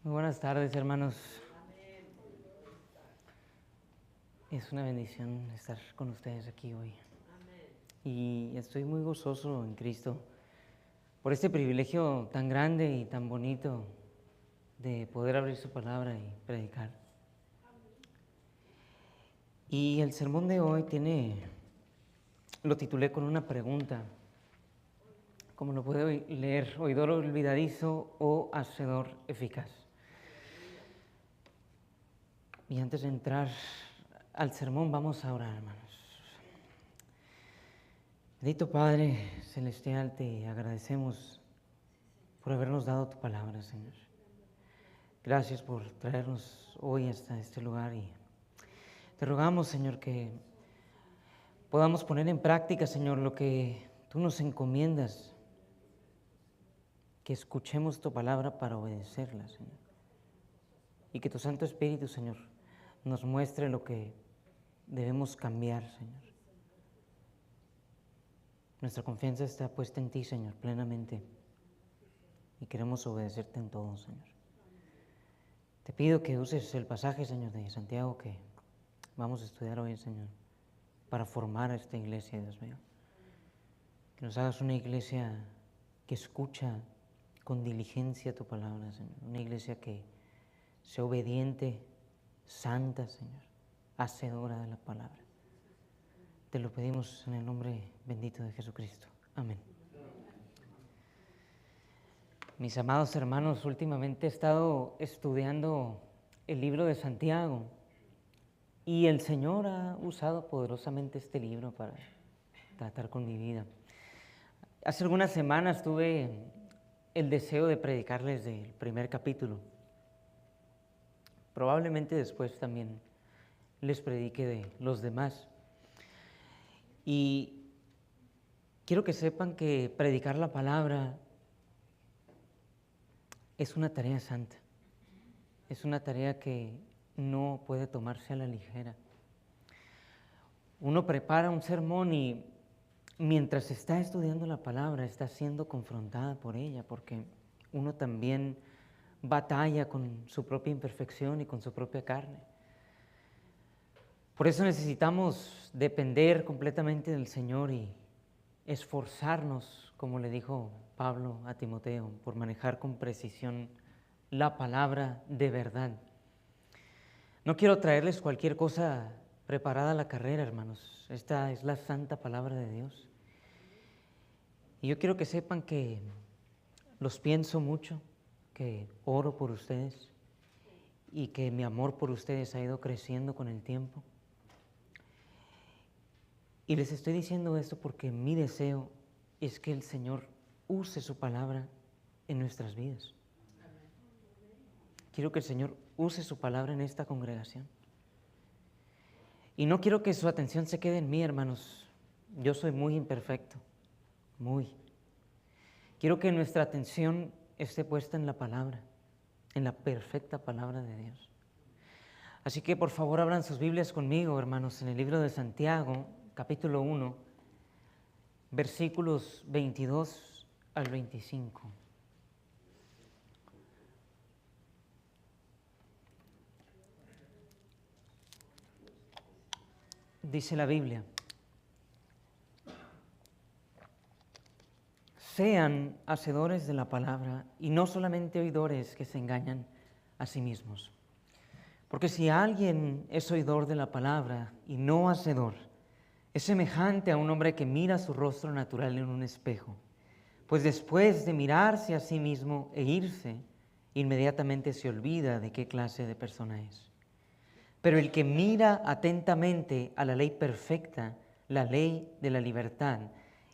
Muy buenas tardes, hermanos. Es una bendición estar con ustedes aquí hoy. Y estoy muy gozoso en Cristo por este privilegio tan grande y tan bonito de poder abrir su palabra y predicar. Y el sermón de hoy lo titulé con una pregunta, como lo puede leer, oidor olvidadizo o hacedor eficaz. Y antes de entrar al sermón, vamos a orar, hermanos. Bendito Padre Celestial, te agradecemos por habernos dado tu palabra, Señor. Gracias por traernos hoy hasta este lugar y te rogamos, Señor, que podamos poner en práctica, Señor, lo que tú nos encomiendas, que escuchemos tu palabra para obedecerla, Señor. Y que tu Santo Espíritu, Señor, nos muestre lo que debemos cambiar, Señor. Nuestra confianza está puesta en ti, Señor, plenamente. Y queremos obedecerte en todo, Señor. Te pido que uses el pasaje, Señor, de Santiago que vamos a estudiar hoy, Señor, para formar a esta iglesia, Dios mío. Que nos hagas una iglesia que escucha con diligencia tu palabra, Señor. Una iglesia que sea obediente, santa, Señor, hacedora de la palabra. Te lo pedimos en el nombre bendito de Jesucristo. Amén. Mis amados hermanos, últimamente he estado estudiando el libro de Santiago y el Señor ha usado poderosamente este libro para tratar con mi vida. Hace algunas semanas tuve el deseo de predicarles del primer capítulo. Probablemente después también les predique de los demás. Y quiero que sepan que predicar la palabra es una tarea santa. Es una tarea que no puede tomarse a la ligera. Uno prepara un sermón y mientras está estudiando la palabra está siendo confrontada por ella, porque uno también batalla con su propia imperfección y con su propia carne. Por eso necesitamos depender completamente del Señor y esforzarnos, como le dijo Pablo a Timoteo, por manejar con precisión la palabra de verdad. No quiero traerles cualquier cosa preparada a la carrera, hermanos. Esta es la santa palabra de Dios. Y yo quiero que sepan que los pienso mucho, que oro por ustedes y que mi amor por ustedes ha ido creciendo con el tiempo. Y les estoy diciendo esto porque mi deseo es que el Señor use su palabra en nuestras vidas. Quiero que el Señor use su palabra en esta congregación. Y no quiero que su atención se quede en mí, hermanos. Yo soy muy imperfecto, muy. Quiero que nuestra atención esté puesta en la palabra, en la perfecta palabra de Dios. Así que por favor abran sus Biblias conmigo, hermanos, en el libro de Santiago, capítulo 1, versículos 22 al 25. Dice la Biblia: sean hacedores de la palabra y no solamente oidores que se engañan a sí mismos. Porque si alguien es oidor de la palabra y no hacedor, es semejante a un hombre que mira su rostro natural en un espejo, pues después de mirarse a sí mismo e irse, inmediatamente se olvida de qué clase de persona es. Pero el que mira atentamente a la ley perfecta, la ley de la libertad,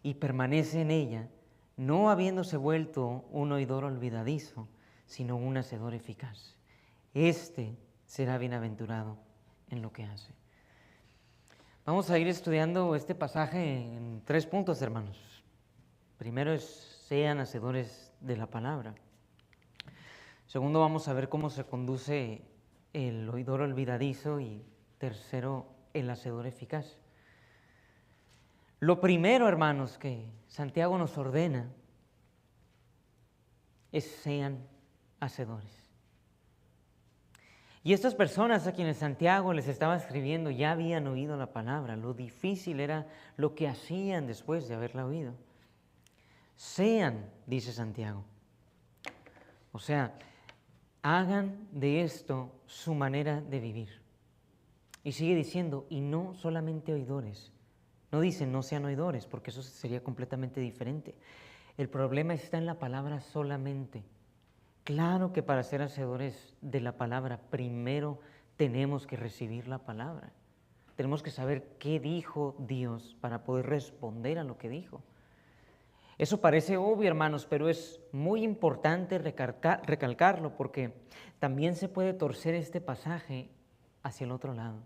y permanece en ella, no habiéndose vuelto un oidor olvidadizo, sino un hacedor eficaz, este será bienaventurado en lo que hace. Vamos a ir estudiando este pasaje en 3 puntos, hermanos. Primero es: sean hacedores de la palabra. Segundo, vamos a ver cómo se conduce el oidor olvidadizo. Y tercero, el hacedor eficaz. Lo primero, hermanos, que Santiago nos ordena es: sean hacedores. Y estas personas a quienes Santiago les estaba escribiendo ya habían oído la palabra. Lo difícil era lo que hacían después de haberla oído. Sean, dice Santiago. O sea, hagan de esto su manera de vivir. Y sigue diciendo, y no solamente oidores. No dice no sean oidores, porque eso sería completamente diferente. El problema está en la palabra solamente. Claro que para ser hacedores de la palabra, primero tenemos que recibir la palabra. Tenemos que saber qué dijo Dios para poder responder a lo que dijo. Eso parece obvio, hermanos, pero es muy importante recalcarlo porque también se puede torcer este pasaje hacia el otro lado.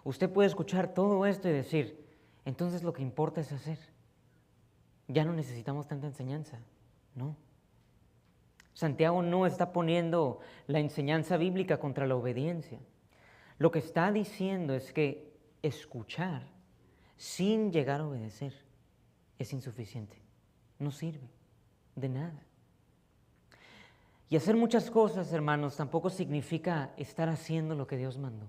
Usted puede escuchar todo esto y decir, entonces lo que importa es hacer. Ya no necesitamos tanta enseñanza. No. Santiago no está poniendo la enseñanza bíblica contra la obediencia. Lo que está diciendo es que escuchar sin llegar a obedecer es insuficiente. No sirve de nada. Y hacer muchas cosas, hermanos, tampoco significa estar haciendo lo que Dios mandó.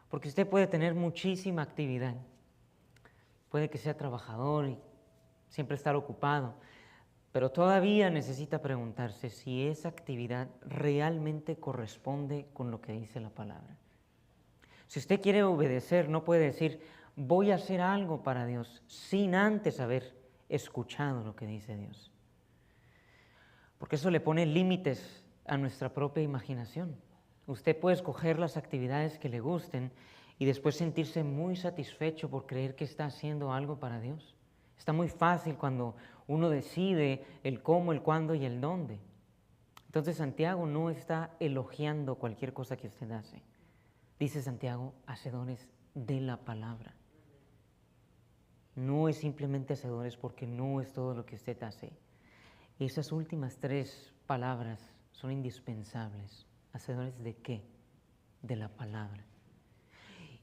Porque usted puede tener muchísima actividad. Puede que sea trabajador y siempre estar ocupado. Pero todavía necesita preguntarse si esa actividad realmente corresponde con lo que dice la palabra. Si usted quiere obedecer, no puede decir, voy a hacer algo para Dios, sin antes haber escuchado lo que dice Dios. Porque eso le pone límites a nuestra propia imaginación. Usted puede escoger las actividades que le gusten y después sentirse muy satisfecho por creer que está haciendo algo para Dios. Está muy fácil cuando uno decide el cómo, el cuándo y el dónde. Entonces Santiago no está elogiando cualquier cosa que usted hace. Dice Santiago, hacedores de la palabra. No es simplemente hacedores porque no es todo lo que usted hace. Esas últimas tres palabras son indispensables. ¿Hacedores de qué? De la palabra.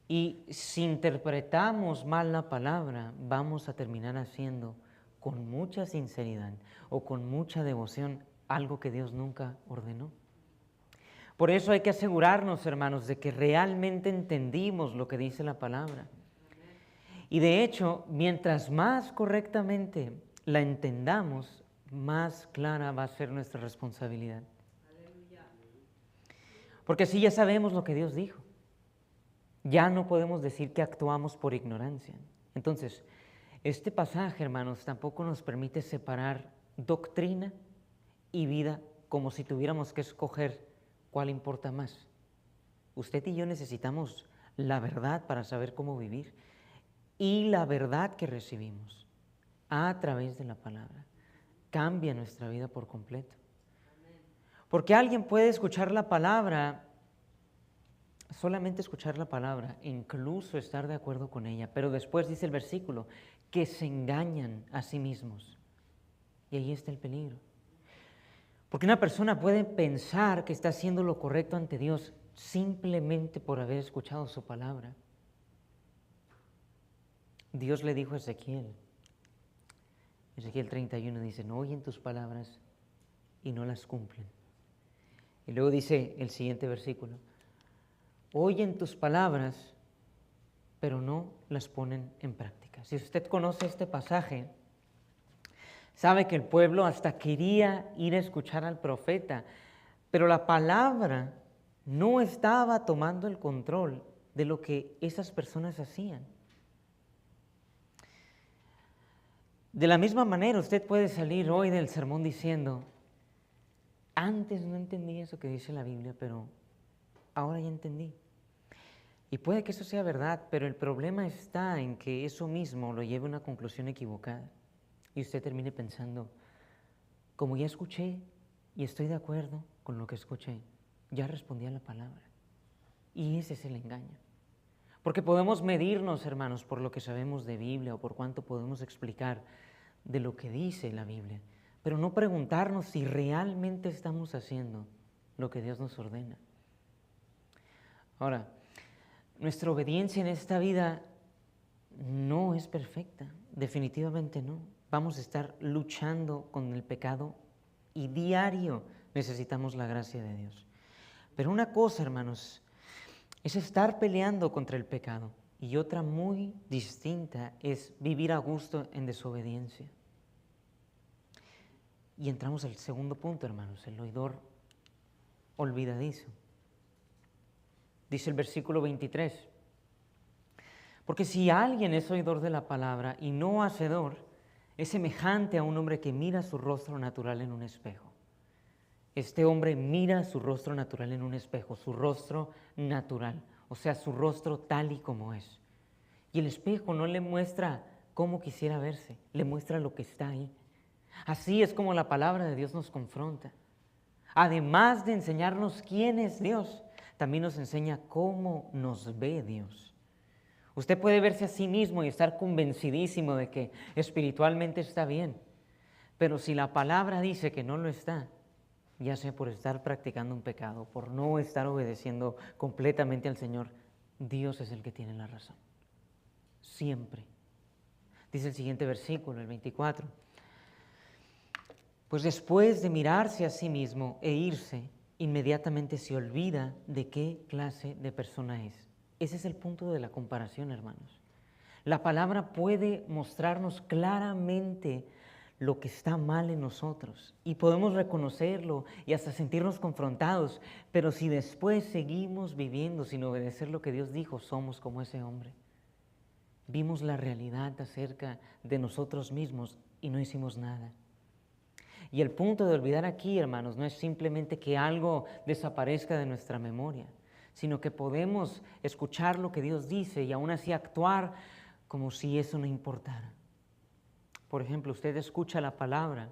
Y si interpretamos mal la palabra, vamos a terminar haciendo con mucha sinceridad o con mucha devoción algo que Dios nunca ordenó. Por eso hay que asegurarnos, hermanos, de que realmente entendimos lo que dice la palabra. Y de hecho, mientras más correctamente la entendamos, más clara va a ser nuestra responsabilidad. Porque así ya sabemos lo que Dios dijo. Ya no podemos decir que actuamos por ignorancia. Entonces, este pasaje, hermanos, tampoco nos permite separar doctrina y vida como si tuviéramos que escoger cuál importa más. Usted y yo necesitamos la verdad para saber cómo vivir y la verdad que recibimos a través de la palabra cambia nuestra vida por completo. Porque alguien puede escuchar la palabra, solamente escuchar la palabra, incluso estar de acuerdo con ella, pero después dice el versículo, que se engañan a sí mismos. Y ahí está el peligro. Porque una persona puede pensar que está haciendo lo correcto ante Dios simplemente por haber escuchado su palabra. Dios le dijo a Ezequiel 31 dice, no oyen tus palabras y no las cumplen. Y luego dice el siguiente versículo, oyen tus palabras, pero no las ponen en práctica. Si usted conoce este pasaje, sabe que el pueblo hasta quería ir a escuchar al profeta, pero la palabra no estaba tomando el control de lo que esas personas hacían. De la misma manera, usted puede salir hoy del sermón diciendo, antes no entendí eso que dice la Biblia, pero ahora ya entendí. Y puede que eso sea verdad, pero el problema está en que eso mismo lo lleve a una conclusión equivocada. Y usted termine pensando, como ya escuché y estoy de acuerdo con lo que escuché, ya respondí a la palabra. Y ese es el engaño. Porque podemos medirnos, hermanos, por lo que sabemos de Biblia o por cuánto podemos explicar de lo que dice la Biblia, pero no preguntarnos si realmente estamos haciendo lo que Dios nos ordena. Ahora, nuestra obediencia en esta vida no es perfecta, definitivamente no. Vamos a estar luchando con el pecado y diario necesitamos la gracia de Dios. Pero una cosa, hermanos, es estar peleando contra el pecado. Y otra muy distinta es vivir a gusto en desobediencia. Y entramos al segundo punto, hermanos, el oidor olvidadizo. Dice el versículo 23. Porque si alguien es oidor de la palabra y no hacedor, es semejante a un hombre que mira su rostro natural en un espejo. Este hombre mira su rostro natural en un espejo, su rostro natural, o sea, su rostro tal y como es. Y el espejo no le muestra cómo quisiera verse, le muestra lo que está ahí. Así es como la palabra de Dios nos confronta. Además de enseñarnos quién es Dios, también nos enseña cómo nos ve Dios. Usted puede verse a sí mismo y estar convencidísimo de que espiritualmente está bien, pero si la palabra dice que no lo está, ya sea por estar practicando un pecado, por no estar obedeciendo completamente al Señor, Dios es el que tiene la razón. Siempre. Dice el siguiente versículo, el 24. Pues después de mirarse a sí mismo e irse, inmediatamente se olvida de qué clase de persona es. Ese es el punto de la comparación, hermanos. La palabra puede mostrarnos claramente lo que está mal en nosotros y podemos reconocerlo y hasta sentirnos confrontados, pero si después seguimos viviendo sin obedecer lo que Dios dijo, somos como ese hombre. Vimos la realidad acerca de nosotros mismos y no hicimos nada. Y el punto de olvidar aquí, hermanos, no es simplemente que algo desaparezca de nuestra memoria, sino que podemos escuchar lo que Dios dice y aún así actuar como si eso no importara. Por ejemplo, usted escucha la palabra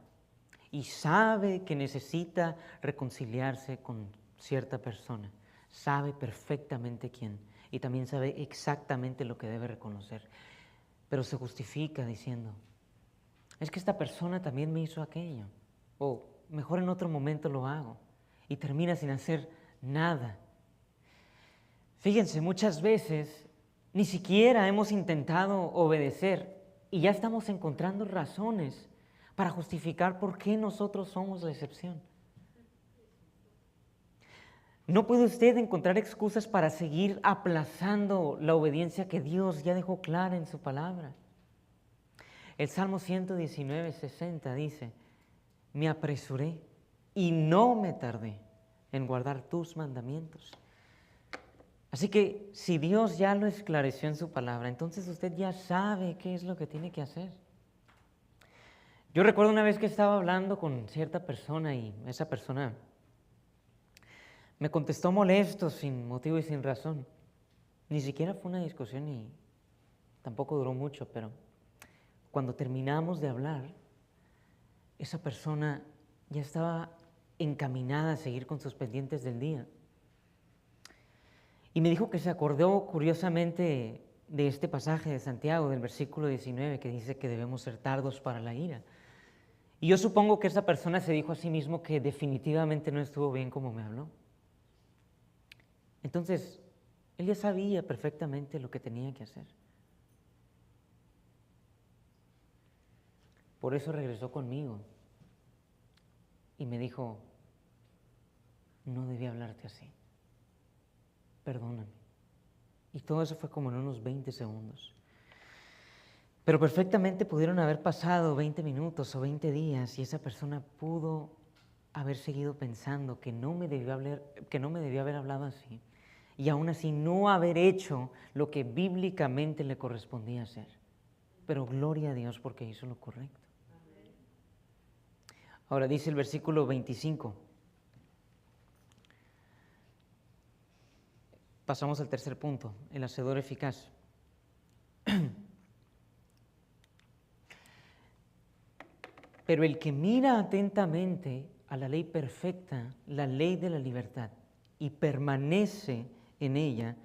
y sabe que necesita reconciliarse con cierta persona. Sabe perfectamente quién y también sabe exactamente lo que debe reconocer. Pero se justifica diciendo, es que esta persona también me hizo aquello. O mejor en otro momento lo hago. Y termina sin hacer nada. Fíjense, muchas veces ni siquiera hemos intentado obedecer y ya estamos encontrando razones para justificar por qué nosotros somos la excepción. No puede usted encontrar excusas para seguir aplazando la obediencia que Dios ya dejó clara en su palabra. El Salmo 119, 60 dice, me apresuré y no me tardé en guardar tus mandamientos. Así que si Dios ya lo esclareció en su palabra, entonces usted ya sabe qué es lo que tiene que hacer. Yo recuerdo una vez que estaba hablando con cierta persona y esa persona me contestó molesto, sin motivo y sin razón. Ni siquiera fue una discusión y tampoco duró mucho, pero cuando terminamos de hablar, esa persona ya estaba encaminada a seguir con sus pendientes del día. Y me dijo que se acordó curiosamente de este pasaje de Santiago, del versículo 19, que dice que debemos ser tardos para la ira. Y yo supongo que esa persona se dijo a sí mismo que definitivamente no estuvo bien como me habló. Entonces, él ya sabía perfectamente lo que tenía que hacer. Por eso regresó conmigo y me dijo, no debía hablarte así, perdóname. Y todo eso fue como en unos 20 segundos. Pero perfectamente pudieron haber pasado 20 minutos o 20 días y esa persona pudo haber seguido pensando que no me debió haber hablado así y aún así no haber hecho lo que bíblicamente le correspondía hacer. Pero gloria a Dios porque hizo lo correcto. Ahora dice el versículo 25. Pasamos al tercer punto, el hacedor eficaz. Pero el que mira atentamente a la ley perfecta, la ley de la libertad, y permanece en ella,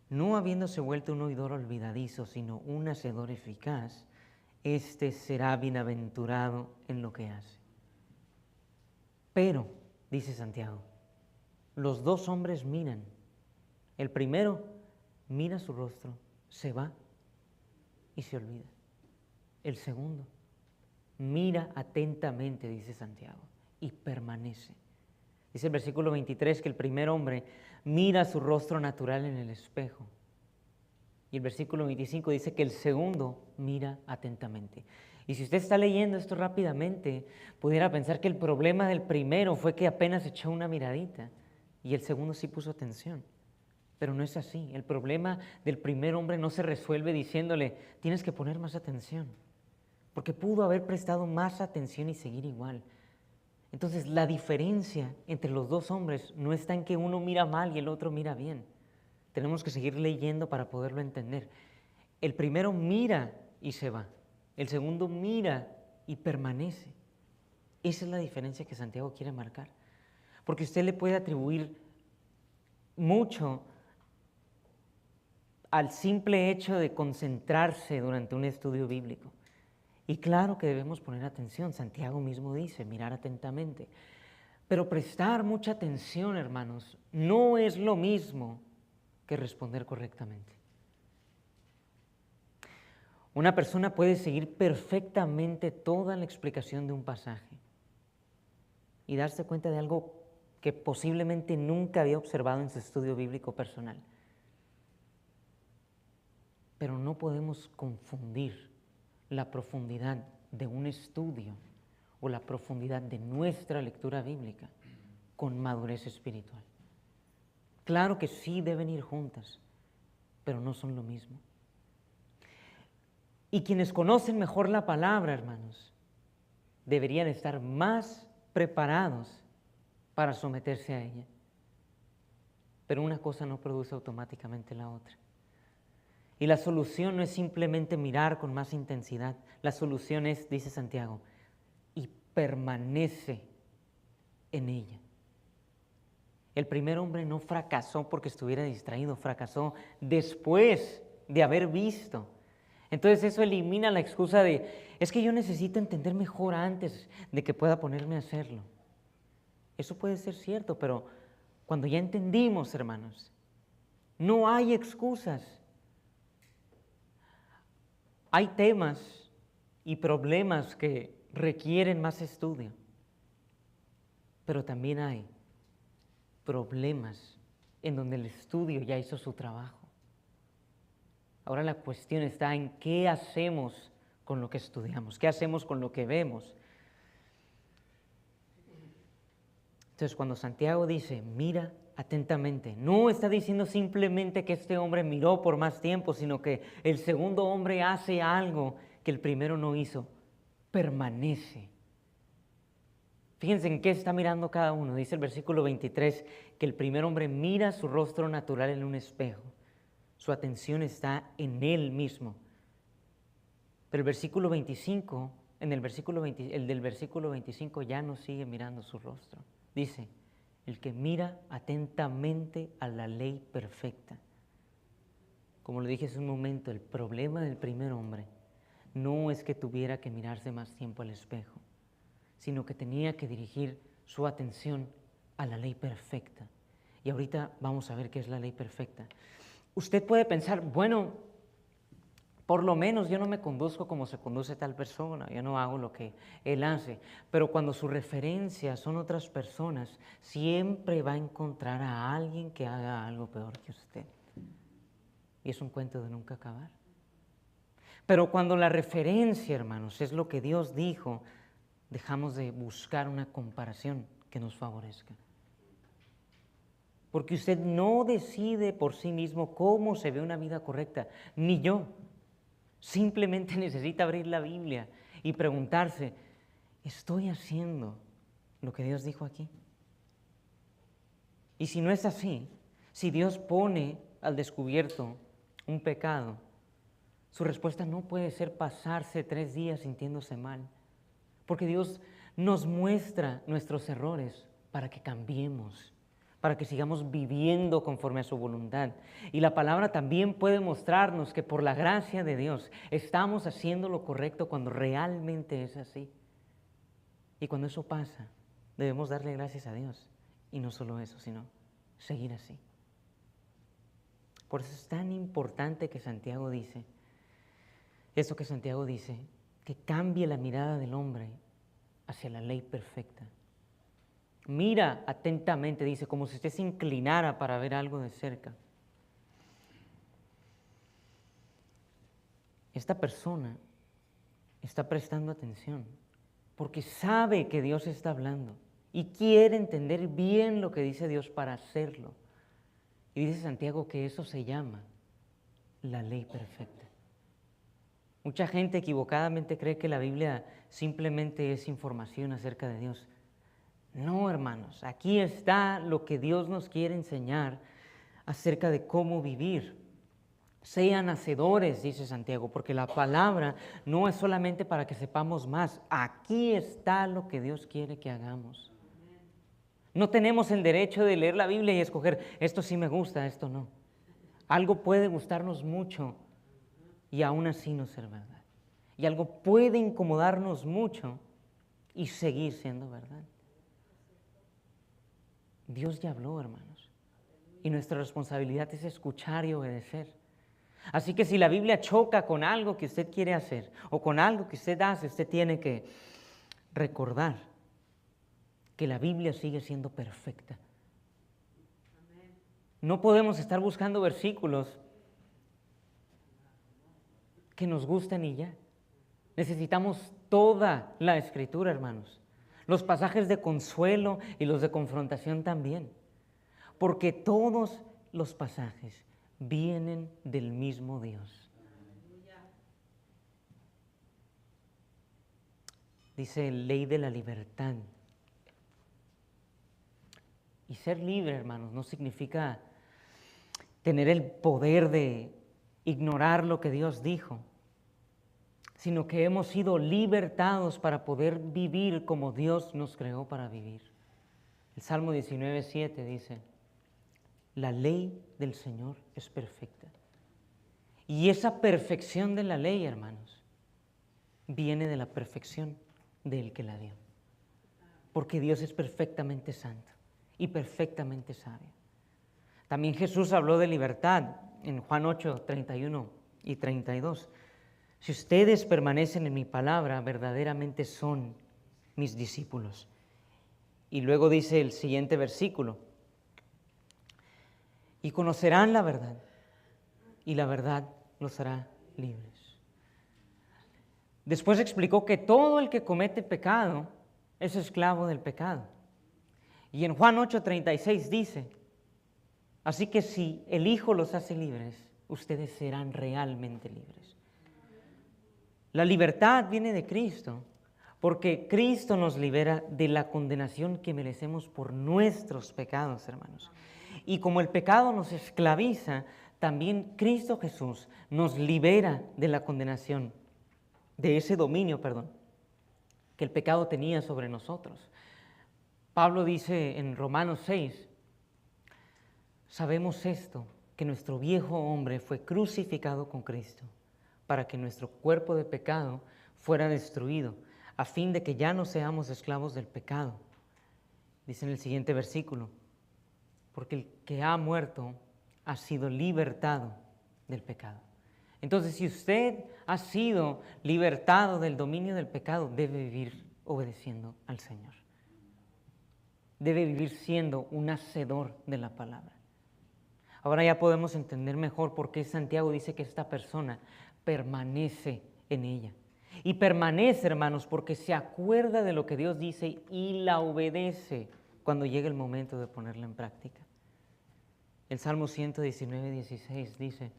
no habiéndose vuelto un oidor olvidadizo, sino un hacedor eficaz, éste será bienaventurado en lo que hace. Pero, dice Santiago, los dos hombres miran. El primero mira su rostro, se va y se olvida. El segundo mira atentamente, dice Santiago, y permanece. Dice el versículo 23 que el primer hombre mira su rostro natural en el espejo. Y el versículo 25 dice que el segundo mira atentamente. Y si usted está leyendo esto rápidamente, pudiera pensar que el problema del primero fue que apenas echó una miradita y el segundo sí puso atención. Pero no es así. El problema del primer hombre no se resuelve diciéndole, tienes que poner más atención, porque pudo haber prestado más atención y seguir igual. Entonces, la diferencia entre los dos hombres no está en que uno mira mal y el otro mira bien. Tenemos que seguir leyendo para poderlo entender. El primero mira y se va. El segundo mira y permanece. Esa es la diferencia que Santiago quiere marcar. Porque usted le puede atribuir mucho al simple hecho de concentrarse durante un estudio bíblico. Y claro que debemos poner atención. Santiago mismo dice, mirar atentamente. Pero prestar mucha atención, hermanos, no es lo mismo que responder correctamente. Una persona puede seguir perfectamente toda la explicación de un pasaje y darse cuenta de algo que posiblemente nunca había observado en su estudio bíblico personal. Pero no podemos confundir la profundidad de un estudio o la profundidad de nuestra lectura bíblica con madurez espiritual. Claro que sí deben ir juntas, pero no son lo mismo. Y quienes conocen mejor la palabra, hermanos, deberían estar más preparados para someterse a ella. Pero una cosa no produce automáticamente la otra. Y la solución no es simplemente mirar con más intensidad. La solución es, dice Santiago, y permanece en ella. El primer hombre no fracasó porque estuviera distraído, fracasó después de haber visto. Entonces eso elimina la excusa de, es que yo necesito entender mejor antes de que pueda ponerme a hacerlo. Eso puede ser cierto, pero cuando ya entendimos, hermanos, no hay excusas. Hay temas y problemas que requieren más estudio, pero también hay problemas en donde el estudio ya hizo su trabajo. Ahora la cuestión está en qué hacemos con lo que estudiamos, qué hacemos con lo que vemos. Entonces, cuando Santiago dice, mira atentamente, no está diciendo simplemente que este hombre miró por más tiempo, sino que el segundo hombre hace algo que el primero no hizo, permanece. Fíjense en qué está mirando cada uno. Dice el versículo 23 que el primer hombre mira su rostro natural en un espejo. Su atención está en él mismo. Pero el versículo 25, el del versículo 25 ya no sigue mirando su rostro. Dice, el que mira atentamente a la ley perfecta. Como le dije hace un momento, el problema del primer hombre no es que tuviera que mirarse más tiempo al espejo, sino que tenía que dirigir su atención a la ley perfecta. Y ahorita vamos a ver qué es la ley perfecta. Usted puede pensar, bueno, por lo menos yo no me conduzco como se conduce tal persona, yo no hago lo que él hace, pero cuando su referencia son otras personas, siempre va a encontrar a alguien que haga algo peor que usted. Y es un cuento de nunca acabar. Pero cuando la referencia, hermanos, es lo que Dios dijo, dejamos de buscar una comparación que nos favorezca. Porque usted no decide por sí mismo cómo se ve una vida correcta, ni yo. Simplemente necesita abrir la Biblia y preguntarse, ¿estoy haciendo lo que Dios dijo aquí? Y si no es así, si Dios pone al descubierto un pecado, su respuesta no puede ser pasarse 3 días sintiéndose mal, porque Dios nos muestra nuestros errores para que cambiemos, para que sigamos viviendo conforme a su voluntad. Y la palabra también puede mostrarnos que por la gracia de Dios estamos haciendo lo correcto cuando realmente es así. Y cuando eso pasa, debemos darle gracias a Dios. Y no solo eso, sino seguir así. Por eso es tan importante que Santiago dice, eso que Santiago dice, que cambie la mirada del hombre hacia la ley perfecta. Mira atentamente, dice, como si usted se inclinara para ver algo de cerca. Esta persona está prestando atención porque sabe que Dios está hablando y quiere entender bien lo que dice Dios para hacerlo. Y dice Santiago que eso se llama la ley perfecta. Mucha gente equivocadamente cree que la Biblia simplemente es información acerca de Dios. No, hermanos, aquí está lo que Dios nos quiere enseñar acerca de cómo vivir. Sean hacedores, dice Santiago, porque la palabra no es solamente para que sepamos más. Aquí está lo que Dios quiere que hagamos. No tenemos el derecho de leer la Biblia y escoger, esto sí me gusta, esto no. Algo puede gustarnos mucho y aún así no ser verdad. Y algo puede incomodarnos mucho y seguir siendo verdad. Dios ya habló, hermanos, y nuestra responsabilidad es escuchar y obedecer. Así que si la Biblia choca con algo que usted quiere hacer o con algo que usted hace, usted tiene que recordar que la Biblia sigue siendo perfecta. No podemos estar buscando versículos que nos gusten y ya. Necesitamos toda la Escritura, hermanos. Los pasajes de consuelo y los de confrontación también. Porque todos los pasajes vienen del mismo Dios. Dice ley de la libertad. Y ser libre, hermanos, no significa tener el poder de ignorar lo que Dios dijo, sino que hemos sido libertados para poder vivir como Dios nos creó para vivir. El Salmo 19:7 dice, la ley del Señor es perfecta. Y esa perfección de la ley, hermanos, viene de la perfección del que la dio. Porque Dios es perfectamente santo y perfectamente sabio. También Jesús habló de libertad en Juan 8, 31 y 32. Si ustedes permanecen en mi palabra, verdaderamente son mis discípulos. Y luego dice el siguiente versículo, y conocerán la verdad, y la verdad los hará libres. Después explicó que todo el que comete pecado es esclavo del pecado. Y en Juan 8:36 dice, así que si el Hijo los hace libres, ustedes serán realmente libres. La libertad viene de Cristo, porque Cristo nos libera de la condenación que merecemos por nuestros pecados, hermanos. Y como el pecado nos esclaviza, también Cristo Jesús nos libera de la condenación, de ese dominio, que el pecado tenía sobre nosotros. Pablo dice en Romanos 6, sabemos esto, que nuestro viejo hombre fue crucificado con Cristo, para que nuestro cuerpo de pecado fuera destruido, a fin de que ya no seamos esclavos del pecado. Dice en el siguiente versículo, porque el que ha muerto ha sido libertado del pecado. Entonces, si usted ha sido libertado del dominio del pecado, debe vivir obedeciendo al Señor. Debe vivir siendo un hacedor de la palabra. Ahora ya podemos entender mejor por qué Santiago dice que esta persona permanece en ella. Y permanece, hermanos, porque se acuerda de lo que Dios dice y la obedece cuando llega el momento de ponerla en práctica. El Salmo 119:16 dice,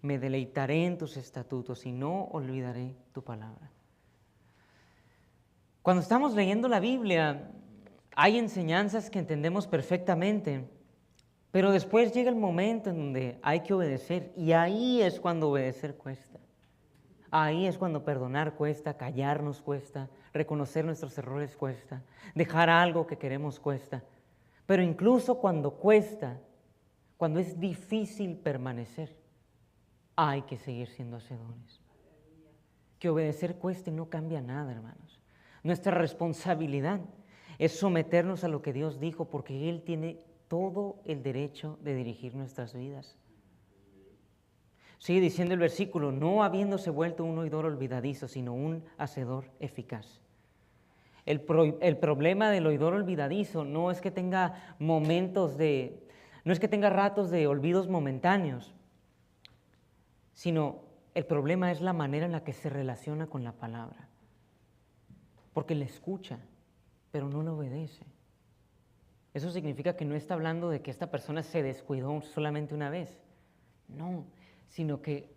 me deleitaré en tus estatutos y no olvidaré tu palabra. Cuando estamos leyendo la Biblia, hay enseñanzas que entendemos perfectamente, pero después llega el momento en donde hay que obedecer y ahí es cuando obedecer cuesta. Ahí es cuando perdonar cuesta, callarnos cuesta, reconocer nuestros errores cuesta, dejar algo que queremos cuesta. Pero incluso cuando cuesta, cuando es difícil permanecer, hay que seguir siendo hacedores. Que obedecer cueste no cambia nada, hermanos. Nuestra responsabilidad es someternos a lo que Dios dijo, porque Él tiene todo el derecho de dirigir nuestras vidas. Sigue diciendo el versículo, no habiéndose vuelto un oidor olvidadizo, sino un hacedor eficaz. El problema del oidor olvidadizo no es que tenga no es que tenga ratos de olvidos momentáneos, sino el problema es la manera en la que se relaciona con la palabra. Porque la escucha, pero no la obedece. Eso significa que no está hablando de que esta persona se descuidó solamente una vez. No, sino que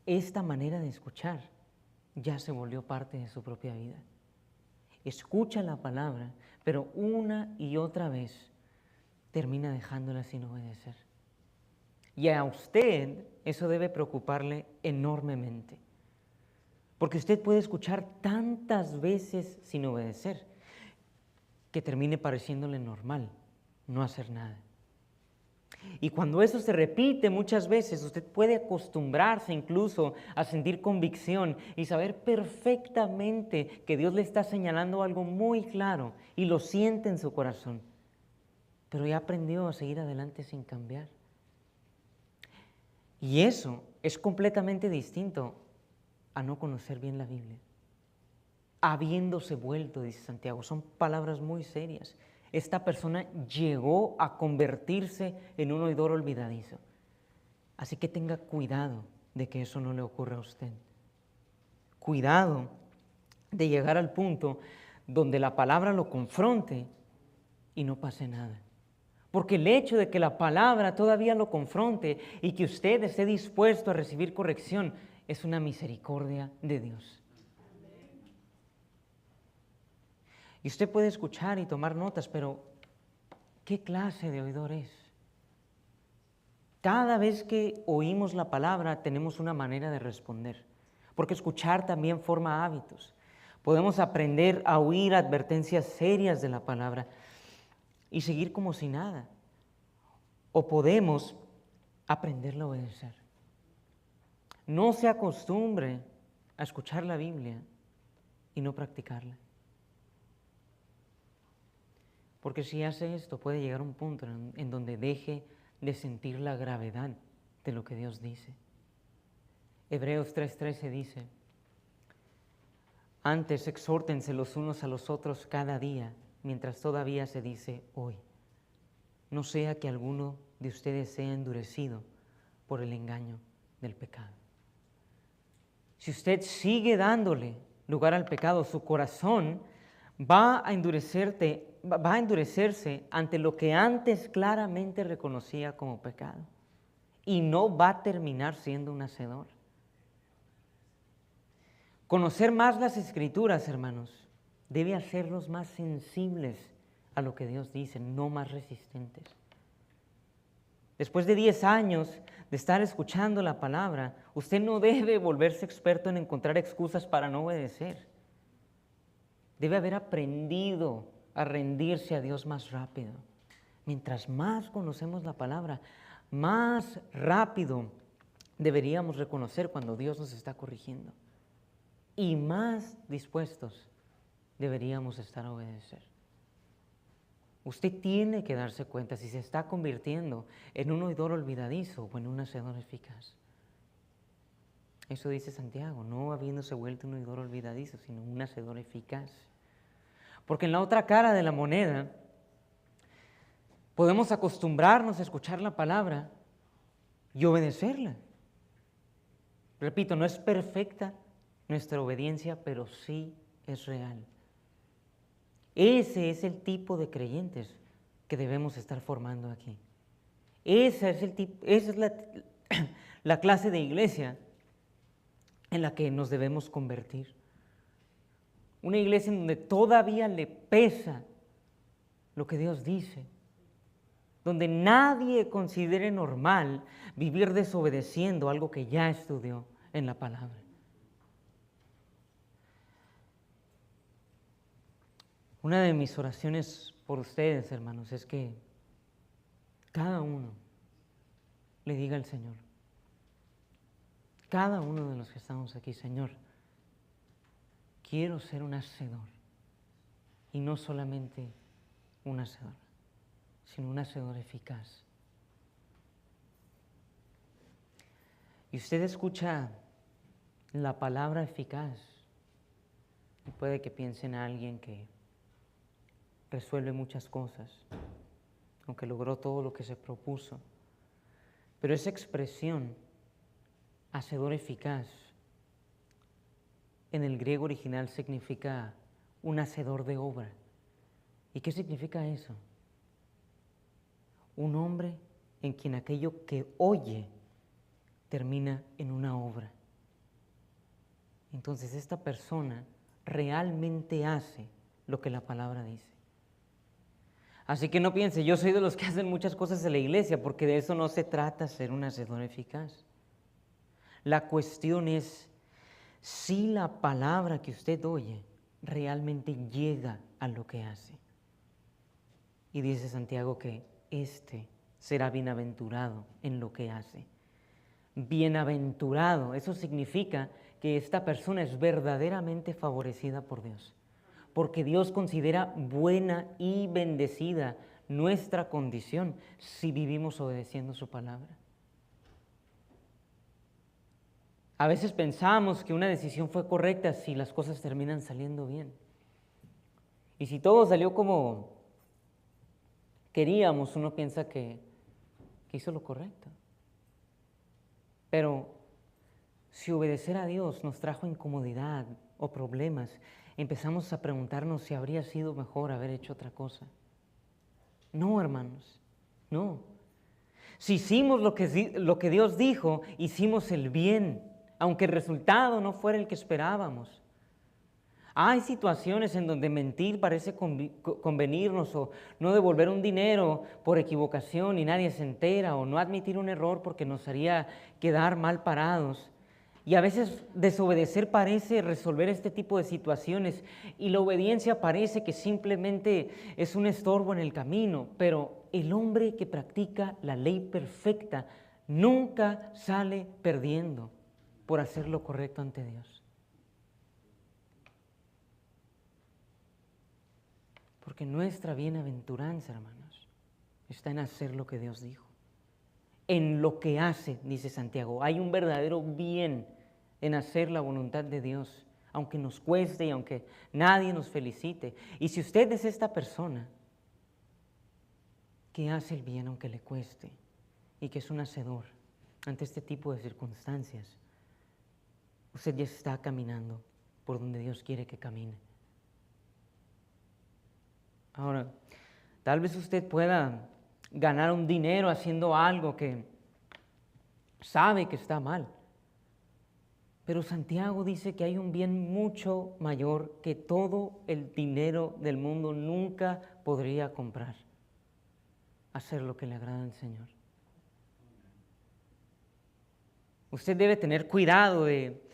esta manera de escuchar ya se volvió parte de su propia vida. Escucha la palabra, pero una y otra vez termina dejándola sin obedecer. Y a usted eso debe preocuparle enormemente. Porque usted puede escuchar tantas veces sin obedecer que termine pareciéndole normal no hacer nada. Y cuando eso se repite muchas veces, usted puede acostumbrarse incluso a sentir convicción y saber perfectamente que Dios le está señalando algo muy claro y lo siente en su corazón. Pero ya aprendió a seguir adelante sin cambiar. Y eso es completamente distinto a no conocer bien la Biblia. Habiéndose vuelto, dice Santiago, son palabras muy serias. Esta persona llegó a convertirse en un oidor olvidadizo. Así que tenga cuidado de que eso no le ocurra a usted. Cuidado de llegar al punto donde la palabra lo confronte y no pase nada. Porque el hecho de que la palabra todavía lo confronte y que usted esté dispuesto a recibir corrección es una misericordia de Dios. Y usted puede escuchar y tomar notas, pero ¿qué clase de oidor es? Cada vez que oímos la palabra tenemos una manera de responder, porque escuchar también forma hábitos. Podemos aprender a oír advertencias serias de la palabra y seguir como si nada. O podemos aprenderla a obedecer. No se acostumbre a escuchar la Biblia y no practicarla. Porque si hace esto puede llegar a un punto en donde deje de sentir la gravedad de lo que Dios dice. Hebreos 3:13 dice: antes exhórtense los unos a los otros cada día, mientras todavía se dice hoy. No sea que alguno de ustedes sea endurecido por el engaño del pecado. Si usted sigue dándole lugar al pecado, su corazón va a endurecerse ante lo que antes claramente reconocía como pecado y no va a terminar siendo un hacedor. Conocer más las Escrituras, hermanos, debe hacerlos más sensibles a lo que Dios dice, no más resistentes. Después de 10 años de estar escuchando la palabra, usted no debe volverse experto en encontrar excusas para no obedecer. Debe haber aprendido a rendirse a Dios más rápido. Mientras más conocemos la palabra, más rápido deberíamos reconocer cuando Dios nos está corrigiendo. Y más dispuestos deberíamos estar a obedecer. Usted tiene que darse cuenta si se está convirtiendo en un oidor olvidadizo o en un hacedor eficaz. Eso dice Santiago, no habiéndose vuelto un oidor olvidadizo, sino un hacedor eficaz. Porque en la otra cara de la moneda podemos acostumbrarnos a escuchar la palabra y obedecerla. Repito, no es perfecta nuestra obediencia, pero sí es real. Ese es el tipo de creyentes que debemos estar formando aquí. Esa es la clase de iglesia en la que nos debemos convertir. Una iglesia en donde todavía le pesa lo que Dios dice, donde nadie considere normal vivir desobedeciendo algo que ya estudió en la palabra. Una de mis oraciones por ustedes, hermanos, es que cada uno le diga al Señor, cada uno de los que estamos aquí: Señor, quiero ser un hacedor, y no solamente un hacedor, sino un hacedor eficaz. Y usted escucha la palabra eficaz y puede que piense en alguien que resuelve muchas cosas, aunque logró todo lo que se propuso. Pero esa expresión, hacedor eficaz, en el griego original significa un hacedor de obra. ¿Y qué significa eso? Un hombre en quien aquello que oye termina en una obra. Entonces esta persona realmente hace lo que la palabra dice. Así que no piense, yo soy de los que hacen muchas cosas en la iglesia, porque de eso no se trata ser un hacedor eficaz. La cuestión es si la palabra que usted oye realmente llega a lo que hace. Y dice Santiago que éste será bienaventurado en lo que hace. Bienaventurado, eso significa que esta persona es verdaderamente favorecida por Dios, porque Dios considera buena y bendecida nuestra condición si vivimos obedeciendo su palabra. A veces pensamos que una decisión fue correcta si las cosas terminan saliendo bien. Y si todo salió como queríamos, uno piensa que hizo lo correcto. Pero si obedecer a Dios nos trajo incomodidad o problemas, empezamos a preguntarnos si habría sido mejor haber hecho otra cosa. No, hermanos, no. Si hicimos lo que Dios dijo, hicimos el bien, aunque el resultado no fuera el que esperábamos. Hay situaciones en donde mentir parece convenirnos, o no devolver un dinero por equivocación y nadie se entera, o no admitir un error porque nos haría quedar mal parados. Y a veces desobedecer parece resolver este tipo de situaciones, y la obediencia parece que simplemente es un estorbo en el camino, pero el hombre que practica la ley perfecta nunca sale perdiendo por hacer lo correcto ante Dios. Porque nuestra bienaventuranza, hermanos, está en hacer lo que Dios dijo. En lo que hace, dice Santiago, hay un verdadero bien en hacer la voluntad de Dios, aunque nos cueste y aunque nadie nos felicite. Y si usted es esta persona que hace el bien aunque le cueste y que es un hacedor ante este tipo de circunstancias, usted ya está caminando por donde Dios quiere que camine. Ahora, tal vez usted pueda ganar un dinero haciendo algo que sabe que está mal. Pero Santiago dice que hay un bien mucho mayor que todo el dinero del mundo nunca podría comprar. Hacer lo que le agrada al Señor. Usted debe tener cuidado de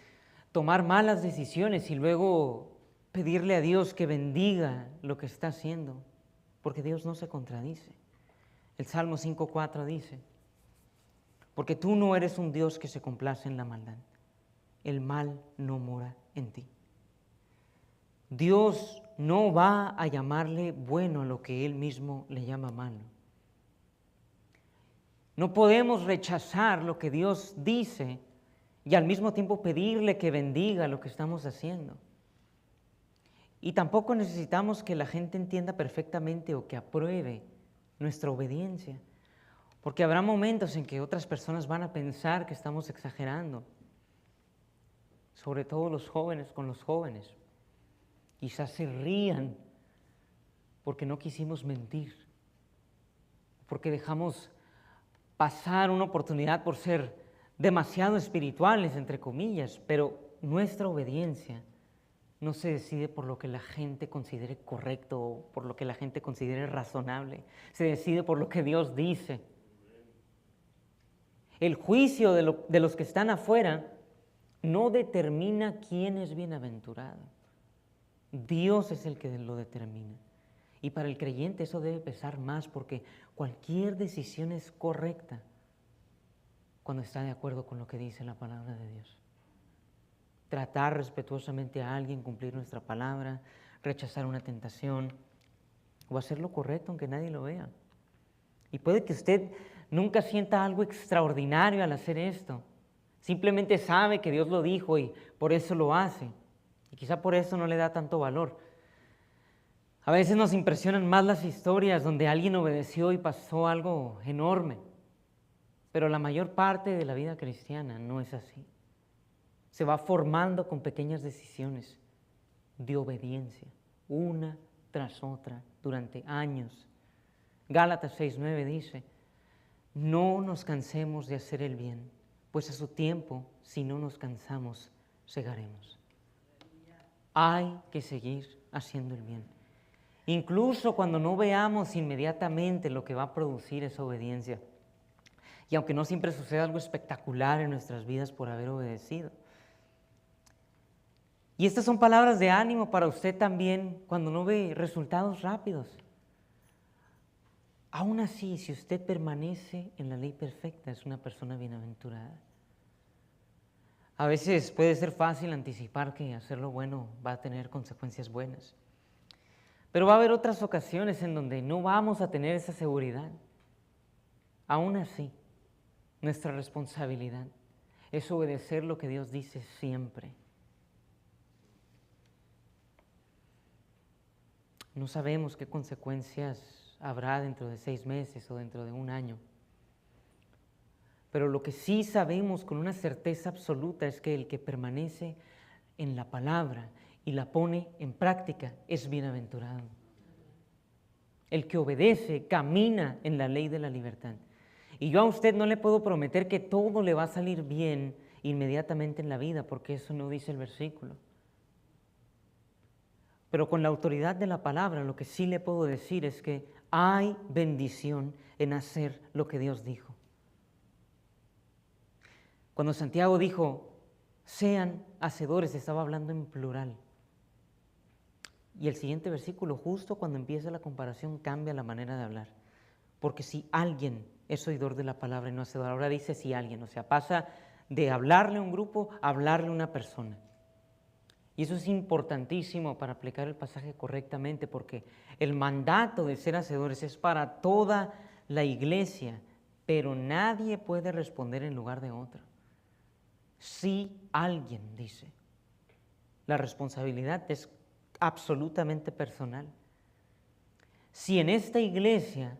tomar malas decisiones y luego pedirle a Dios que bendiga lo que está haciendo, porque Dios no se contradice. El Salmo 5:4 dice: porque tú no eres un Dios que se complace en la maldad, el mal no mora en ti. Dios no va a llamarle bueno a lo que Él mismo le llama malo. No podemos rechazar lo que Dios dice y al mismo tiempo pedirle que bendiga lo que estamos haciendo. Y tampoco necesitamos que la gente entienda perfectamente o que apruebe nuestra obediencia, porque habrá momentos en que otras personas van a pensar que estamos exagerando, sobre todo los jóvenes con los jóvenes. Quizás se rían porque no quisimos mentir, porque dejamos pasar una oportunidad por ser demasiado espirituales, entre comillas, pero nuestra obediencia no se decide por lo que la gente considere correcto o por lo que la gente considere razonable. Se decide por lo que Dios dice. El juicio de los que están afuera no determina quién es bienaventurado. Dios es el que lo determina. Y para el creyente eso debe pesar más, porque cualquier decisión es correcta cuando está de acuerdo con lo que dice la palabra de Dios. Tratar respetuosamente a alguien, cumplir nuestra palabra, rechazar una tentación o hacer lo correcto aunque nadie lo vea. Y puede que usted nunca sienta algo extraordinario al hacer esto. Simplemente sabe que Dios lo dijo y por eso lo hace. Y quizá por eso no le da tanto valor. A veces nos impresionan más las historias donde alguien obedeció y pasó algo enorme, pero la mayor parte de la vida cristiana no es así. Se va formando con pequeñas decisiones de obediencia, una tras otra, durante años. Gálatas 6:9 dice, no nos cansemos de hacer el bien, pues a su tiempo, si no nos cansamos, segaremos. Hay que seguir haciendo el bien. Incluso cuando no veamos inmediatamente lo que va a producir esa obediencia. Y aunque no siempre suceda algo espectacular en nuestras vidas por haber obedecido. Y estas son palabras de ánimo para usted también cuando no ve resultados rápidos. Aún así, si usted permanece en la ley perfecta, es una persona bienaventurada. A veces puede ser fácil anticipar que hacer lo bueno va a tener consecuencias buenas. Pero va a haber otras ocasiones en donde no vamos a tener esa seguridad. Aún así, nuestra responsabilidad es obedecer lo que Dios dice siempre. No sabemos qué consecuencias habrá dentro de 6 meses o dentro de un año. Pero lo que sí sabemos con una certeza absoluta es que el que permanece en la palabra y la pone en práctica es bienaventurado. El que obedece camina en la ley de la libertad. Y yo a usted no le puedo prometer que todo le va a salir bien inmediatamente en la vida, porque eso no dice el versículo. Pero con la autoridad de la palabra, lo que sí le puedo decir es que hay bendición en hacer lo que Dios dijo. Cuando Santiago dijo, sean hacedores, estaba hablando en plural. Y el siguiente versículo, justo cuando empieza la comparación, cambia la manera de hablar. Porque si alguien es oidor de la palabra y no hacedor, ahora dice si alguien, o sea, pasa de hablarle a un grupo a hablarle a una persona. Y eso es importantísimo para aplicar el pasaje correctamente, porque el mandato de ser hacedores es para toda la iglesia, pero nadie puede responder en lugar de otro. Si alguien dice, la responsabilidad es absolutamente personal. Si en esta iglesia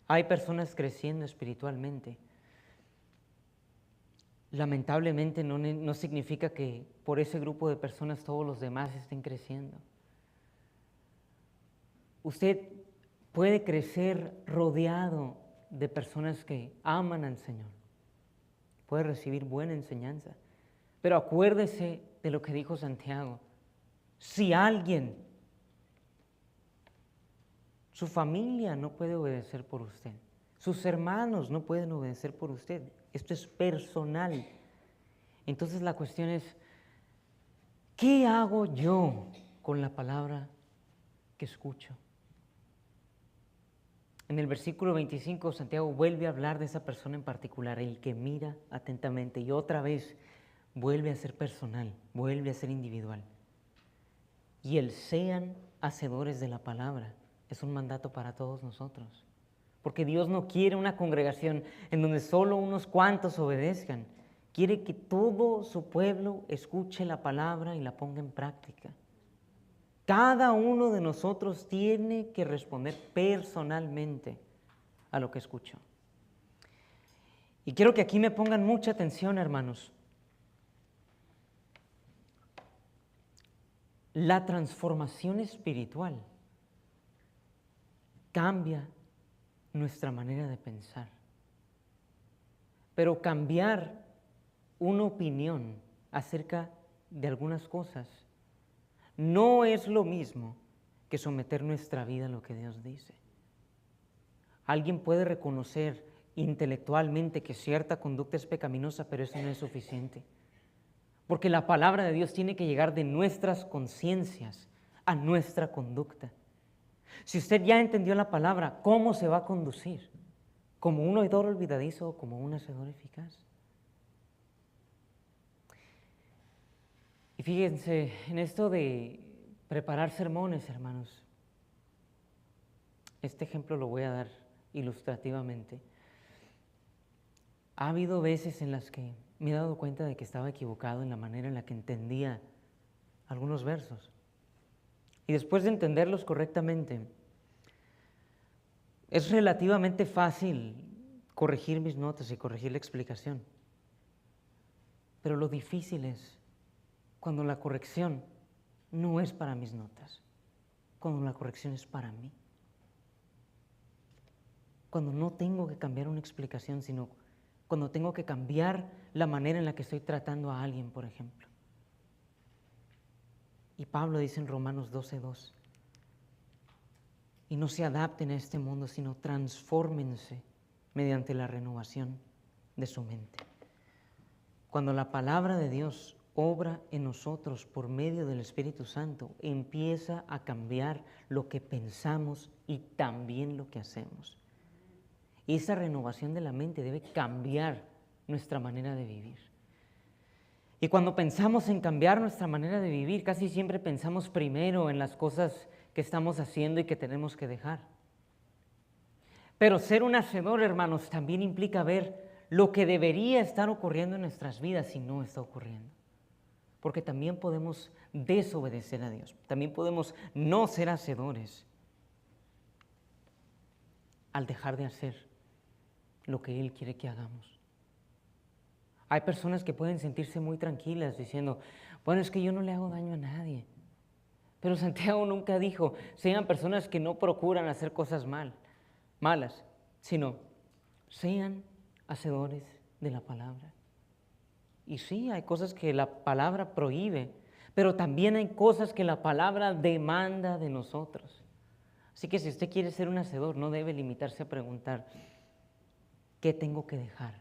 hay personas creciendo espiritualmente, lamentablemente no significa que por ese grupo de personas todos los demás estén creciendo. Usted puede crecer rodeado de personas que aman al Señor. Puede recibir buena enseñanza. Pero acuérdese de lo que dijo Santiago. Si alguien, su familia no puede obedecer por usted, sus hermanos no pueden obedecer por usted, esto es personal. Entonces la cuestión es, ¿qué hago yo con la palabra que escucho? En el versículo 25, Santiago vuelve a hablar de esa persona en particular, el que mira atentamente, y otra vez vuelve a ser personal, vuelve a ser individual. Y el sean hacedores de la palabra es un mandato para todos nosotros. Porque Dios no quiere una congregación en donde solo unos cuantos obedezcan. Quiere que todo su pueblo escuche la palabra y la ponga en práctica. Cada uno de nosotros tiene que responder personalmente a lo que escuchó. Y quiero que aquí me pongan mucha atención, hermanos. La transformación espiritual cambia nuestra manera de pensar. Pero cambiar una opinión acerca de algunas cosas no es lo mismo que someter nuestra vida a lo que Dios dice. Alguien puede reconocer intelectualmente que cierta conducta es pecaminosa, pero eso no es suficiente. Porque la palabra de Dios tiene que llegar de nuestras conciencias a nuestra conducta. Si usted ya entendió la palabra, ¿cómo se va a conducir? ¿Como un oidor olvidadizo o como un hacedor eficaz? Y fíjense, en esto de preparar sermones, hermanos, este ejemplo lo voy a dar ilustrativamente. Ha habido veces en las que me he dado cuenta de que estaba equivocado en la manera en la que entendía algunos versos. Y después de entenderlos correctamente, es relativamente fácil corregir mis notas y corregir la explicación. Pero lo difícil es cuando la corrección no es para mis notas, cuando la corrección es para mí. Cuando no tengo que cambiar una explicación, sino cuando tengo que cambiar la manera en la que estoy tratando a alguien, por ejemplo. Y Pablo dice en Romanos 12:2, y no se adapten a este mundo, sino transfórmense mediante la renovación de su mente. Cuando la palabra de Dios obra en nosotros por medio del Espíritu Santo, empieza a cambiar lo que pensamos y también lo que hacemos. Y esa renovación de la mente debe cambiar nuestra manera de vivir. Y cuando pensamos en cambiar nuestra manera de vivir, casi siempre pensamos primero en las cosas que estamos haciendo y que tenemos que dejar. Pero ser un hacedor, hermanos, también implica ver lo que debería estar ocurriendo en nuestras vidas y no está ocurriendo. Porque también podemos desobedecer a Dios, también podemos no ser hacedores al dejar de hacer lo que Él quiere que hagamos. Hay personas que pueden sentirse muy tranquilas diciendo, bueno, es que yo no le hago daño a nadie. Pero Santiago nunca dijo, sean personas que no procuran hacer cosas malas, sino sean hacedores de la palabra. Y sí, hay cosas que la palabra prohíbe, pero también hay cosas que la palabra demanda de nosotros. Así que si usted quiere ser un hacedor, no debe limitarse a preguntar, ¿qué tengo que dejar?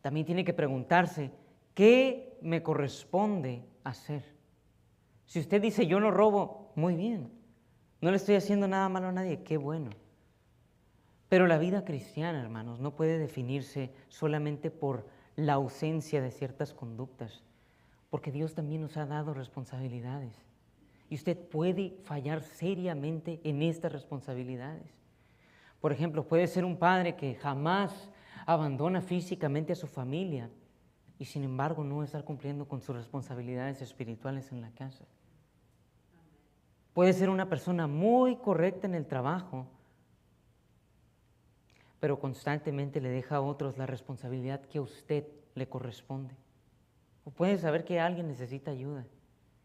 También tiene que preguntarse, ¿qué me corresponde hacer? Si usted dice, yo no robo, muy bien, no le estoy haciendo nada malo a nadie, qué bueno. Pero la vida cristiana, hermanos, no puede definirse solamente por la ausencia de ciertas conductas, porque Dios también nos ha dado responsabilidades. Y usted puede fallar seriamente en estas responsabilidades. Por ejemplo, puede ser un padre que jamás abandona físicamente a su familia y sin embargo no estar cumpliendo con sus responsabilidades espirituales en la casa. Puede ser una persona muy correcta en el trabajo, pero constantemente le deja a otros la responsabilidad que a usted le corresponde. O puede saber que alguien necesita ayuda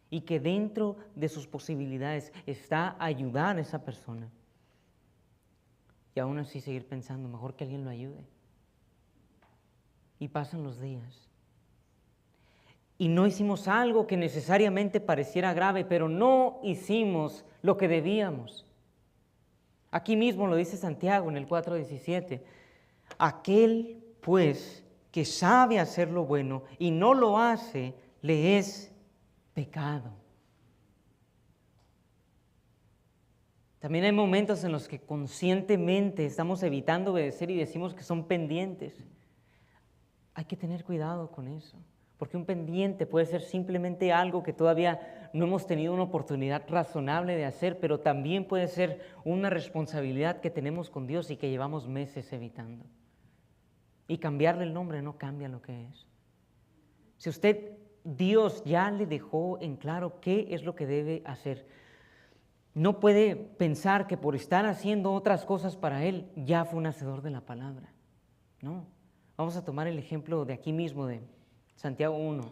y que dentro de sus posibilidades está ayudar a esa persona. Y aún así seguir pensando, mejor que alguien lo ayude. Y pasan los días. Y no hicimos algo que necesariamente pareciera grave, pero no hicimos lo que debíamos. Aquí mismo lo dice Santiago en el 4:17. Aquel, pues, que sabe hacer lo bueno y no lo hace, le es pecado. También hay momentos en los que conscientemente estamos evitando obedecer y decimos que son pendientes. Hay que tener cuidado con eso, porque un pendiente puede ser simplemente algo que todavía no hemos tenido una oportunidad razonable de hacer, pero también puede ser una responsabilidad que tenemos con Dios y que llevamos meses evitando. Y cambiarle el nombre no cambia lo que es. Si Dios ya le dejó en claro qué es lo que debe hacer, no puede pensar que por estar haciendo otras cosas para Él ya fue un hacedor de la palabra. No. Vamos a tomar el ejemplo de aquí mismo, de Santiago 1.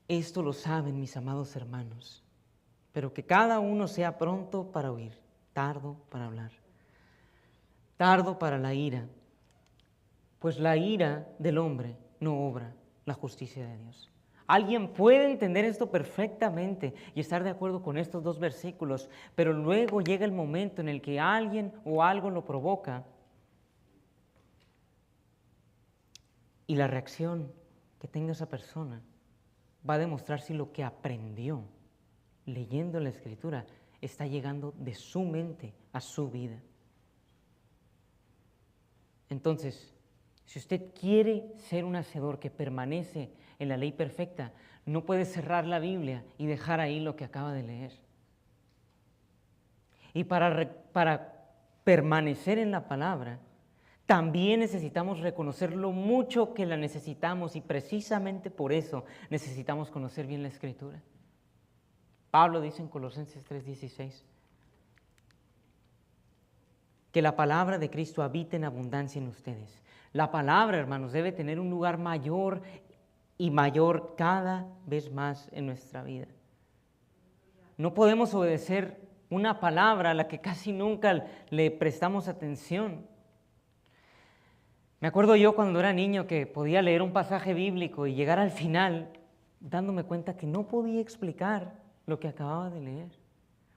Esto lo saben mis amados hermanos, pero que cada uno sea pronto para oír, tardo para hablar, tardo para la ira, pues la ira del hombre no obra la justicia de Dios. Alguien puede entender esto perfectamente y estar de acuerdo con estos dos versículos, pero luego llega el momento en el que alguien o algo lo provoca y la reacción que tenga esa persona va a demostrar si lo que aprendió leyendo la Escritura está llegando de su mente a su vida. Entonces, si usted quiere ser un hacedor que permanece en la ley perfecta, no puede cerrar la Biblia y dejar ahí lo que acaba de leer. Y para permanecer en la palabra, también necesitamos reconocer lo mucho que la necesitamos y precisamente por eso necesitamos conocer bien la Escritura. Pablo dice en Colosenses 3:16 que la palabra de Cristo habite en abundancia en ustedes. La palabra, hermanos, debe tener un lugar mayor y mayor cada vez más en nuestra vida. No podemos obedecer una palabra a la que casi nunca le prestamos atención. Me acuerdo yo cuando era niño que podía leer un pasaje bíblico y llegar al final dándome cuenta que no podía explicar lo que acababa de leer,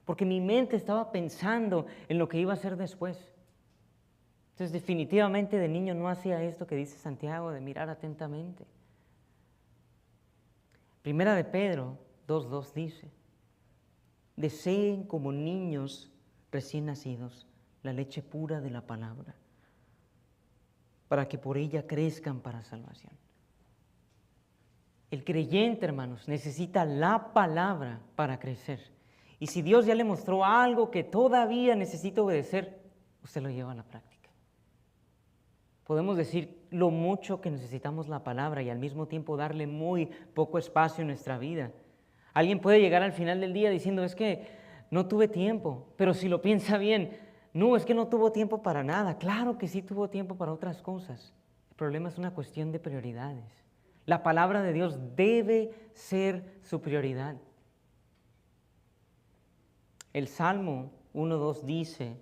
porque mi mente estaba pensando en lo que iba a hacer después. Entonces, definitivamente de niño no hacía esto que dice Santiago, de mirar atentamente. Primera de Pedro 2:2 dice: deseen como niños recién nacidos la leche pura de la palabra, para que por ella crezcan para salvación. El creyente, hermanos, necesita la palabra para crecer. Y si Dios ya le mostró algo que todavía necesita obedecer, usted lo lleva a la práctica. Podemos decir lo mucho que necesitamos la palabra y al mismo tiempo darle muy poco espacio en nuestra vida. Alguien puede llegar al final del día diciendo, es que no tuve tiempo, pero si lo piensa bien, no, es que no tuvo tiempo para nada. Claro que sí tuvo tiempo para otras cosas. El problema es una cuestión de prioridades. La palabra de Dios debe ser su prioridad. El Salmo 1:2 dice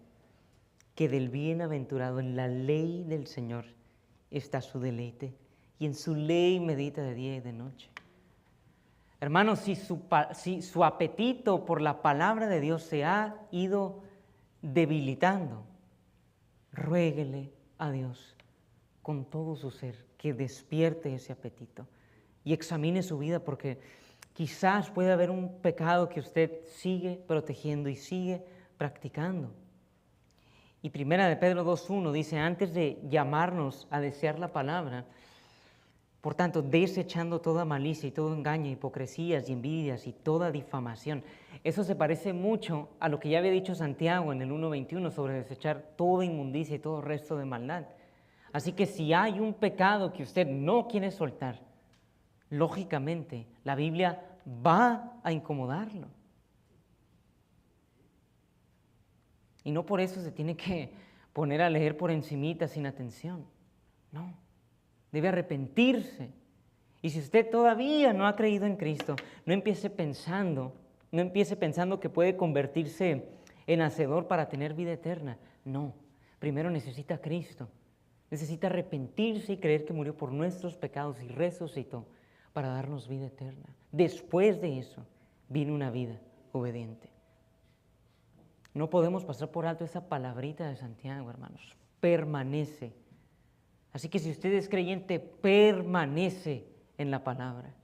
que del bienaventurado en la ley del Señor está su deleite y en su ley medita de día y de noche. Hermanos, si su apetito por la palabra de Dios se ha ido debilitando, ruéguele a Dios con todo su ser que despierte ese apetito y examine su vida, porque quizás puede haber un pecado que usted sigue protegiendo y sigue practicando. Y Primera de Pedro 2:1 dice, antes de llamarnos a desear la palabra, por tanto, desechando toda malicia y todo engaño, hipocresías y envidias y toda difamación. Eso se parece mucho a lo que ya había dicho Santiago en el 1:21 sobre desechar toda inmundicia y todo resto de maldad. Así que si hay un pecado que usted no quiere soltar, lógicamente la Biblia va a incomodarlo. Y no por eso se tiene que poner a leer por encimita sin atención. No, debe arrepentirse. Y si usted todavía no ha creído en Cristo, no empiece pensando que puede convertirse en hacedor para tener vida eterna. No, primero necesita a Cristo. Necesita arrepentirse y creer que murió por nuestros pecados y resucitó para darnos vida eterna. Después de eso, viene una vida obediente. No podemos pasar por alto esa palabrita de Santiago, hermanos. Permanece. Así que si usted es creyente, permanece en la palabra.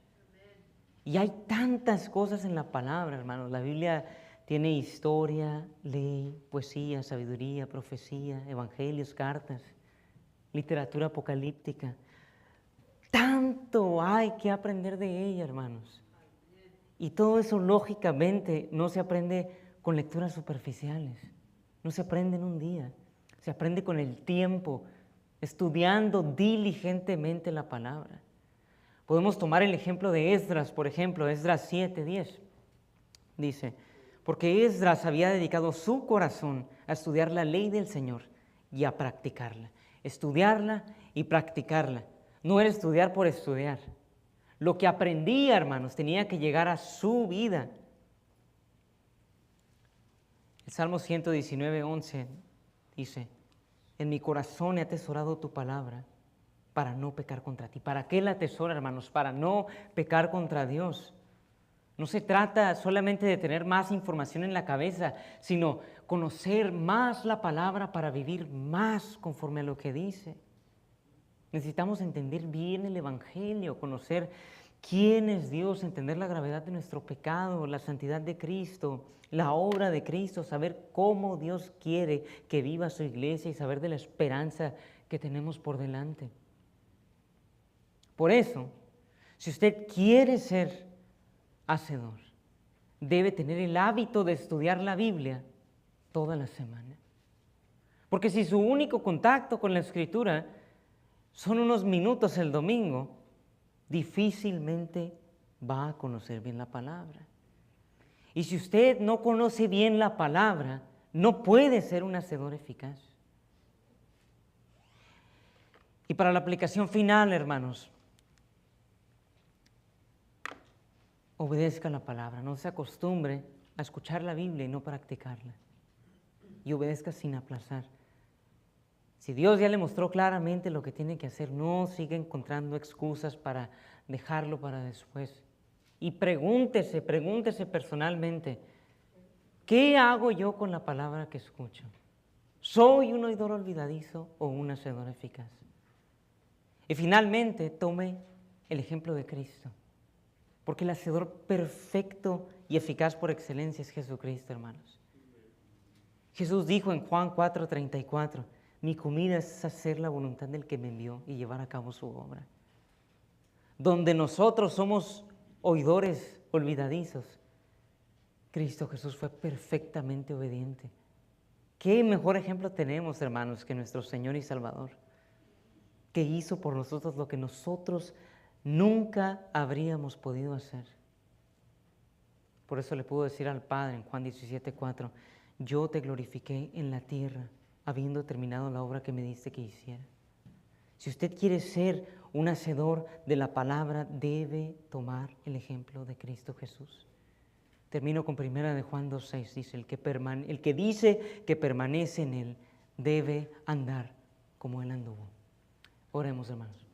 Y hay tantas cosas en la palabra, hermanos. La Biblia tiene historia, ley, poesía, sabiduría, profecía, evangelios, cartas, literatura apocalíptica. Tanto hay que aprender de ella, hermanos. Y todo eso, lógicamente, no se aprende con lecturas superficiales. No se aprende en un día. Se aprende con el tiempo, estudiando diligentemente la palabra. Podemos tomar el ejemplo de Esdras, por ejemplo, Esdras 7:10. Dice, porque Esdras había dedicado su corazón a estudiar la ley del Señor y a practicarla. Estudiarla y practicarla. No era estudiar por estudiar. Lo que aprendía, hermanos, tenía que llegar a su vida. El Salmo 119:11 dice, en mi corazón he atesorado tu palabra para no pecar contra ti. ¿Para qué la atesora, hermanos? Para no pecar contra Dios. No se trata solamente de tener más información en la cabeza, sino conocer más la palabra para vivir más conforme a lo que dice. Necesitamos entender bien el Evangelio, conocer quién es Dios, entender la gravedad de nuestro pecado, la santidad de Cristo, la obra de Cristo, saber cómo Dios quiere que viva su iglesia y saber de la esperanza que tenemos por delante. Por eso, si usted quiere ser hacedor, debe tener el hábito de estudiar la Biblia toda la semana. Porque si su único contacto con la Escritura son unos minutos el domingo, difícilmente va a conocer bien la palabra. Y si usted no conoce bien la palabra, no puede ser un hacedor eficaz. Y para la aplicación final, hermanos, obedezca la palabra, no se acostumbre a escuchar la Biblia y no practicarla. Y obedezca sin aplazar. Si Dios ya le mostró claramente lo que tiene que hacer, no siga encontrando excusas para dejarlo para después. Y pregúntese personalmente, ¿qué hago yo con la palabra que escucho? ¿Soy un oidor olvidadizo o un hacedor eficaz? Y finalmente, tome el ejemplo de Cristo. Porque el hacedor perfecto y eficaz por excelencia es Jesucristo, hermanos. Jesús dijo en Juan 4:34, mi comida es hacer la voluntad del que me envió y llevar a cabo su obra. Donde nosotros somos oidores olvidadizos, Cristo Jesús fue perfectamente obediente. ¿Qué mejor ejemplo tenemos, hermanos, que nuestro Señor y Salvador? Que hizo por nosotros lo que nosotros nunca habríamos podido hacer. Por eso le puedo decir al Padre en Juan 17:4, yo te glorifiqué en la tierra, habiendo terminado la obra que me diste que hiciera. Si usted quiere ser un hacedor de la palabra, debe tomar el ejemplo de Cristo Jesús. Termino con 1 de Juan 2:6, dice, el que dice que permanece en Él, debe andar como Él anduvo. Oremos, hermanos.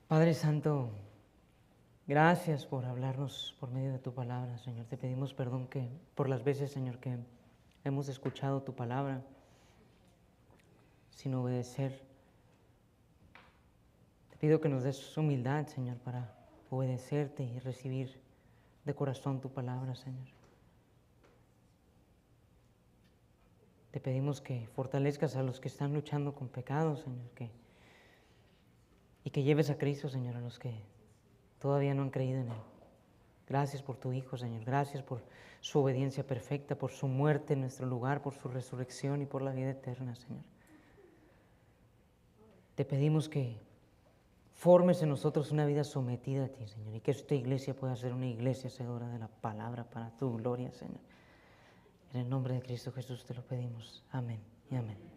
Padre Santo, gracias por hablarnos por medio de tu palabra, Señor. Te pedimos perdón por las veces, Señor, que hemos escuchado tu palabra sin obedecer. Te pido que nos des humildad, Señor, para obedecerte y recibir de corazón tu palabra, Señor. Te pedimos que fortalezcas a los que están luchando con pecados, Señor, y que lleves a Cristo, Señor, a los que todavía no han creído en Él. Gracias por tu Hijo, Señor. Gracias por su obediencia perfecta, por su muerte en nuestro lugar, por su resurrección y por la vida eterna, Señor. Te pedimos que formes en nosotros una vida sometida a ti, Señor, y que esta iglesia pueda ser una iglesia hacedora de la palabra para tu gloria, Señor. En el nombre de Cristo Jesús te lo pedimos. Amén y amén.